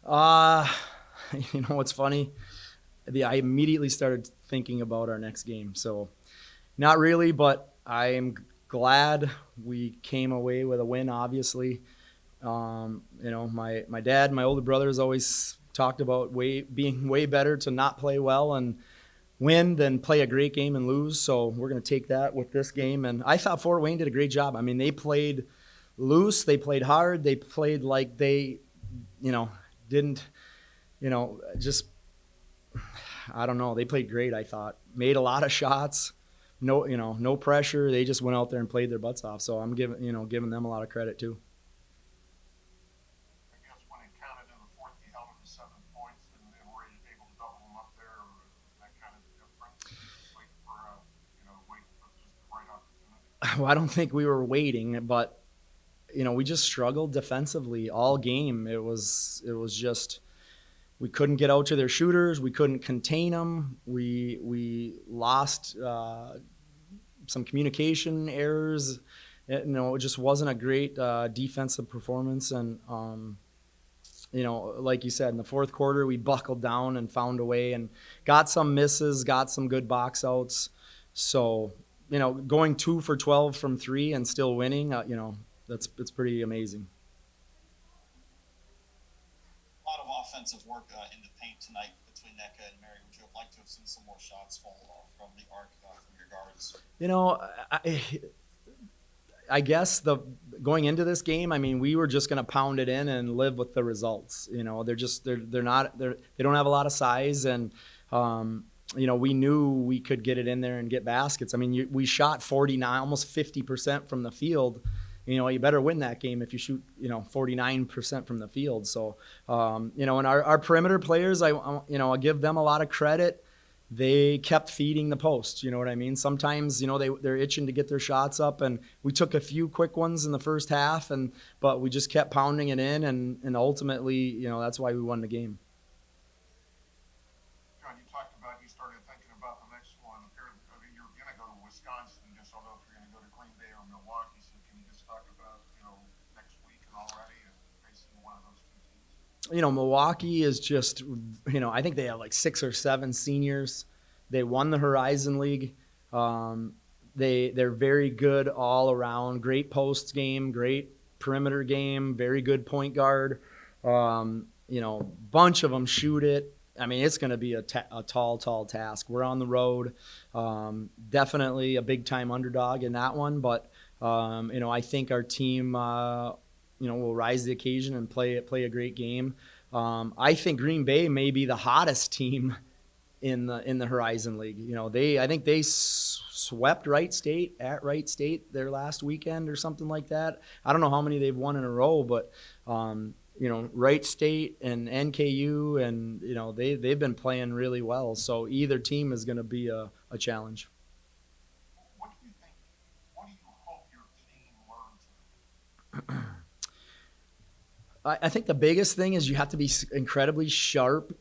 Uh, what's funny? I immediately started thinking about our next game. So not really, but I'm glad we came away with a win, obviously. My dad, my older brothers always talked about being way better to not play well and win than play a great game and lose. So we're going to take that with this game. And I thought Fort Wayne did a great job. I mean, they played loose, they played hard, they played like they, you know, didn't, just I don't know. They played great. I thought made a lot of shots. No pressure. They just went out there and played their butts off. So I'm giving them a lot of credit too. I guess when it counted in the fourth, you held them to 7 points and were able to double them up there. That kind of difference. Wait for wait for just the right opportunity. Well, I don't think we were waiting, but we just struggled defensively all game. It was just we couldn't get out to their shooters. We couldn't contain them. We lost some communication errors. It just wasn't a great defensive performance. And like you said, in the fourth quarter, we buckled down and found a way and got some misses, got some good box outs. So going 2 for 12 from three and still winning, it's pretty amazing. A lot of offensive work in the paint tonight between Nneka and Mary. Would you have liked to have seen some more shots fall from the arc from your guards? I guess going into this game, I mean, we were just going to pound it in and live with the results. They don't have a lot of size, and we knew we could get it in there and get baskets. I mean, we shot 49, almost 50% from the field. You better win that game if you shoot 49% from the field. So and our perimeter players, I give them a lot of credit. They kept feeding the post. You know what I mean? Sometimes, they're itching to get their shots up, and we took a few quick ones in the first half, but we just kept pounding it in, and ultimately, that's why we won the game. John, you talked about you started thinking about the next one. I mean, you're going to go to Wisconsin. Just don't know if you're going to go to Green Bay or Milwaukee. So can you just talk about next week and already and facing one of those two teams? Milwaukee is just, I think they have like 6 or 7 seniors. They won the Horizon League. They're very good all around. Great post game, great perimeter game, very good point guard. Bunch of them shoot it. I mean, it's going to be a tall task. We're on the road. Definitely a big time underdog in that one, but I think our team will rise to the occasion and play a great game. I think Green Bay may be the hottest team in the Horizon League. I think they swept Wright State at Wright State their last weekend or something like that. I don't know how many they've won in a row, but Wright State and NKU, and they've been playing really well. So either team is going to be a challenge. What do you think? What do you hope your team learns? I think the biggest thing is you have to be incredibly sharp,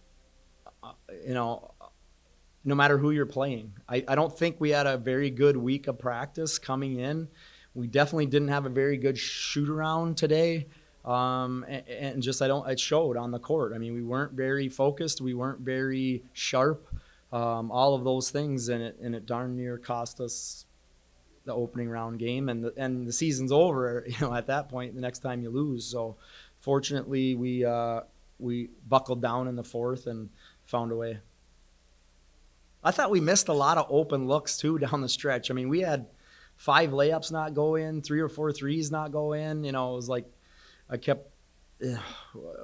no matter who you're playing. I don't think we had a very good week of practice coming in. We definitely didn't have a very good shoot around today. And just it showed on the court. I mean, we weren't very focused. We weren't very sharp. All of those things, and it darn near cost us the opening round game. And the season's over, at that point, the next time you lose. So fortunately, we buckled down in the fourth and found a way. I thought we missed a lot of open looks, too, down the stretch. I mean, we had 5 layups not go in, 3 or 4 threes not go in. It was like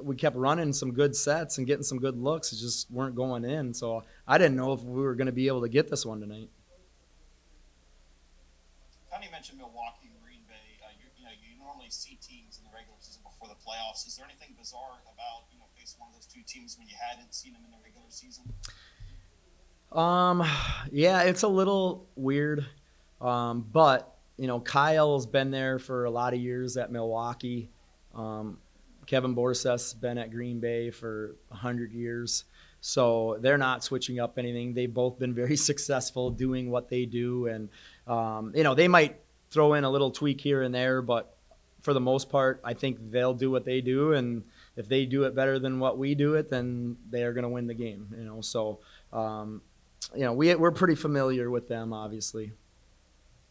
we kept running some good sets and getting some good looks. It just weren't going in. So I didn't know if we were going to be able to get this one tonight. Tony mentioned Milwaukee and Green Bay. You normally see teams in the regular season before the playoffs. Is there anything bizarre about facing one of those two teams when you hadn't seen them in the regular season? Yeah, it's a little weird. But Kyle's been there for a lot of years at Milwaukee. Kevin Borseth's been at Green Bay for 100 years. So they're not switching up anything. They've both been very successful doing what they do. And, they might throw in a little tweak here and there, but for the most part, I think they'll do what they do. And if they do it better than what we do it, then they are going to win the game. So, we're pretty familiar with them, obviously.